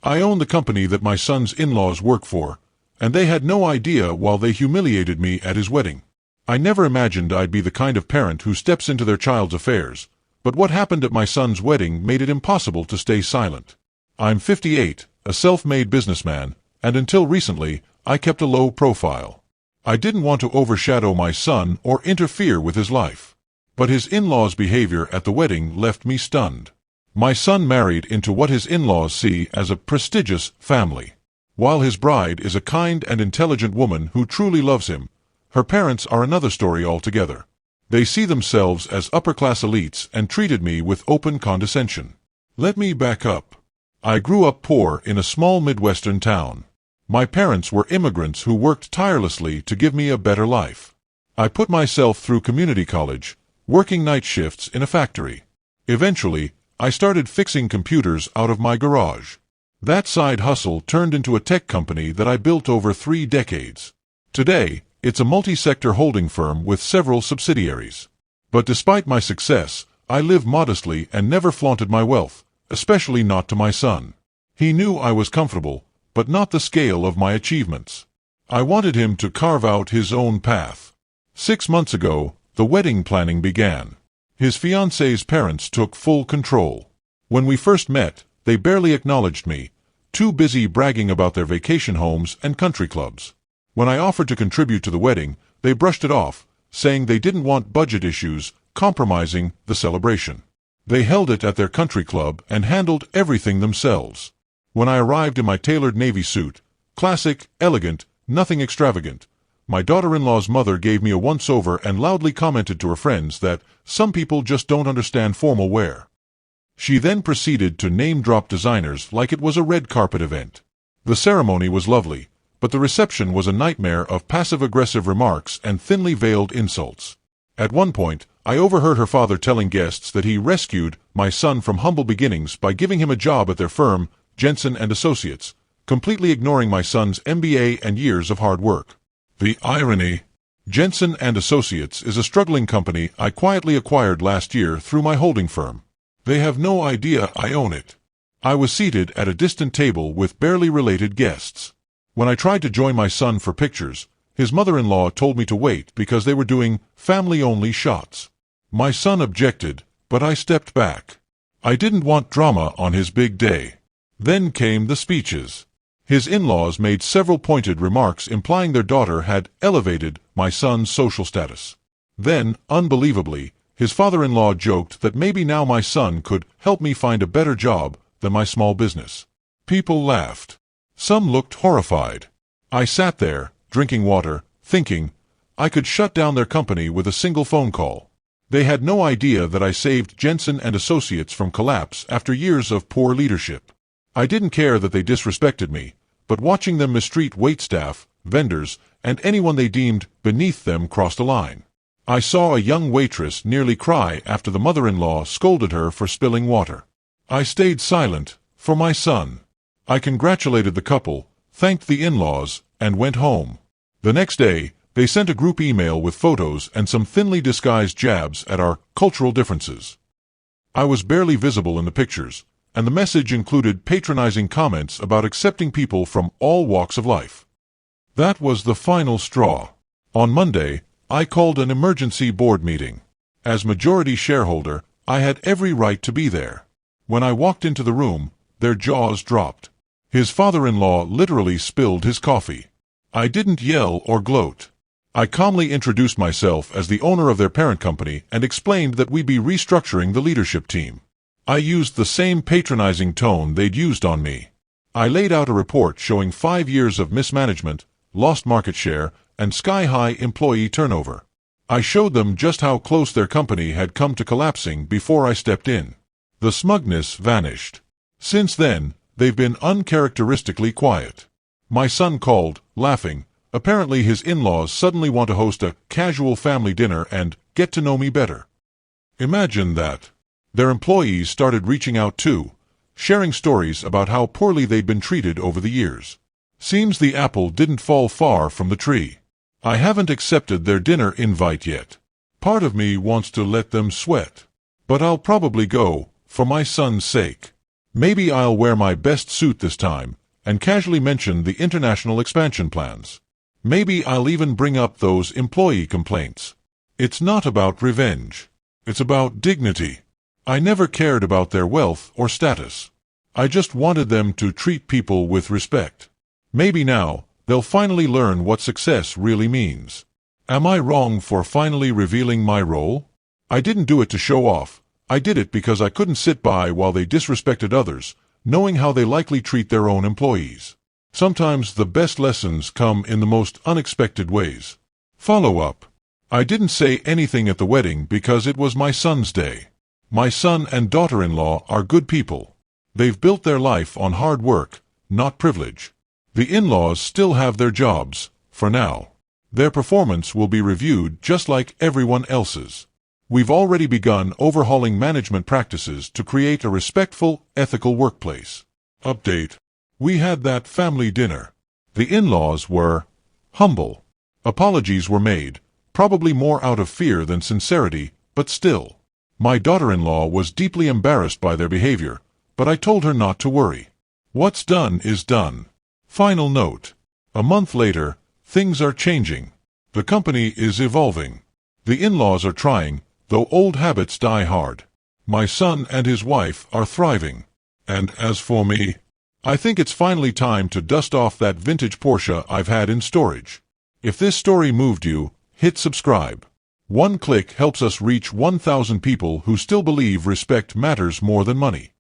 I own the company that my son's in-laws work for, and they had no idea while they humiliated me at his wedding. I never imagined I'd be the kind of parent who steps into their child's affairs, but what happened at my son's wedding made it impossible to stay silent. I'm 58, a self-made businessman, and until recently, I kept a low profile. I didn't want to overshadow my son or interfere with his life. But his in-laws' behavior at the wedding left me stunned. My son married into what his in-laws see as a prestigious family. While his bride is a kind and intelligent woman who truly loves him, her parents are another story altogether. They see themselves as upper-class elites and treated me with open condescension. Let me back up. I grew up poor in a small Midwestern town. My parents were immigrants who worked tirelessly to give me a better life. I put myself through community college, working night shifts in a factory. Eventually, I started fixing computers out of my garage. That side hustle turned into a tech company that I built over 3 decades. Today, it's a multi-sector holding firm with several subsidiaries. But despite my success, I live modestly and never flaunted my wealth, especially not to my son. He knew I was comfortable, but not the scale of my achievements. I wanted him to carve out his own path. 6 months ago, the wedding planning began. His fiancée's parents took full control. When we first met, they barely acknowledged me, too busy bragging about their vacation homes and country clubs. When I offered to contribute to the wedding, they brushed it off, saying they didn't want budget issues compromising the celebration. They held it at their country club and handled everything themselves. When I arrived in my tailored navy suit, classic, elegant, nothing extravagant, my daughter-in-law's mother gave me a once-over and loudly commented to her friends that some people just don't understand formal wear. She then proceeded to name-drop designers like it was a red carpet event. The ceremony was lovely, but the reception was a nightmare of passive-aggressive remarks and thinly veiled insults. At one point, I overheard her father telling guests that he rescued my son from humble beginnings by giving him a job at their firm, Jensen & Associates, completely ignoring my son's MBA and years of hard work. The irony. Jensen & Associates is a struggling company I quietly acquired last year through my holding firm. They have no idea I own it. I was seated at a distant table with barely related guests. When I tried to join my son for pictures, his mother-in-law told me to wait because they were doing family-only shots. My son objected, but I stepped back. I didn't want drama on his big day. Then came the speeches. His in-laws made several pointed remarks implying their daughter had elevated my son's social status. Then, unbelievably, his father-in-law joked that maybe now my son could help me find a better job than my small business. People laughed. Some looked horrified. I sat there, drinking water, thinking I could shut down their company with a single phone call. They had no idea that I saved Jensen & Associates from collapse after years of poor leadership. I didn't care that they disrespected me, but watching them mistreat waitstaff, vendors, and anyone they deemed beneath them crossed a line. I saw a young waitress nearly cry after the mother-in-law scolded her for spilling water. I stayed silent, for my son. I congratulated the couple, thanked the in-laws, and went home. The next day, they sent a group email with photos and some thinly disguised jabs at our cultural differences. I was barely visible in the pictures, and the message included patronizing comments about accepting people from all walks of life. That was the final straw. On Monday, I called an emergency board meeting. As majority shareholder, I had every right to be there. When I walked into the room, their jaws dropped. His father-in-law literally spilled his coffee. I didn't yell or gloat. I calmly introduced myself as the owner of their parent company and explained that we'd be restructuring the leadership team. I used the same patronizing tone they'd used on me. I laid out a report showing 5 years of mismanagement, lost market share, and sky-high employee turnover. I showed them just how close their company had come to collapsing before I stepped in. The smugness vanished. Since then, they've been uncharacteristically quiet. My son called, laughing. Apparently his in-laws suddenly want to host a casual family dinner and get to know me better. Imagine that. Their employees started reaching out too, sharing stories about how poorly they'd been treated over the years. Seems the apple didn't fall far from the tree. I haven't accepted their dinner invite yet. Part of me wants to let them sweat. But I'll probably go, for my son's sake. Maybe I'll wear my best suit this time, and casually mention the international expansion plans. Maybe I'll even bring up those employee complaints. It's not about revenge. It's about dignity. I never cared about their wealth or status. I just wanted them to treat people with respect. Maybe now, they'll finally learn what success really means. Am I wrong for finally revealing my role? I didn't do it to show off. I did it because I couldn't sit by while they disrespected others, knowing how they likely treat their own employees. Sometimes the best lessons come in the most unexpected ways. Follow-up. I didn't say anything at the wedding because it was my son's day. My son and daughter-in-law are good people. They've built their life on hard work, not privilege. The in-laws still have their jobs, for now. Their performance will be reviewed just like everyone else's. We've already begun overhauling management practices to create a respectful, ethical workplace. Update. We had that family dinner. The in-laws were humble. Apologies were made, probably more out of fear than sincerity, but still. My daughter-in-law was deeply embarrassed by their behavior, but I told her not to worry. What's done is done. Final note. A month later, things are changing. The company is evolving. The in-laws are trying, though old habits die hard. My son and his wife are thriving. And as for me, I think it's finally time to dust off that vintage Porsche I've had in storage. If this story moved you, hit subscribe. One click helps us reach 1,000 people who still believe respect matters more than money.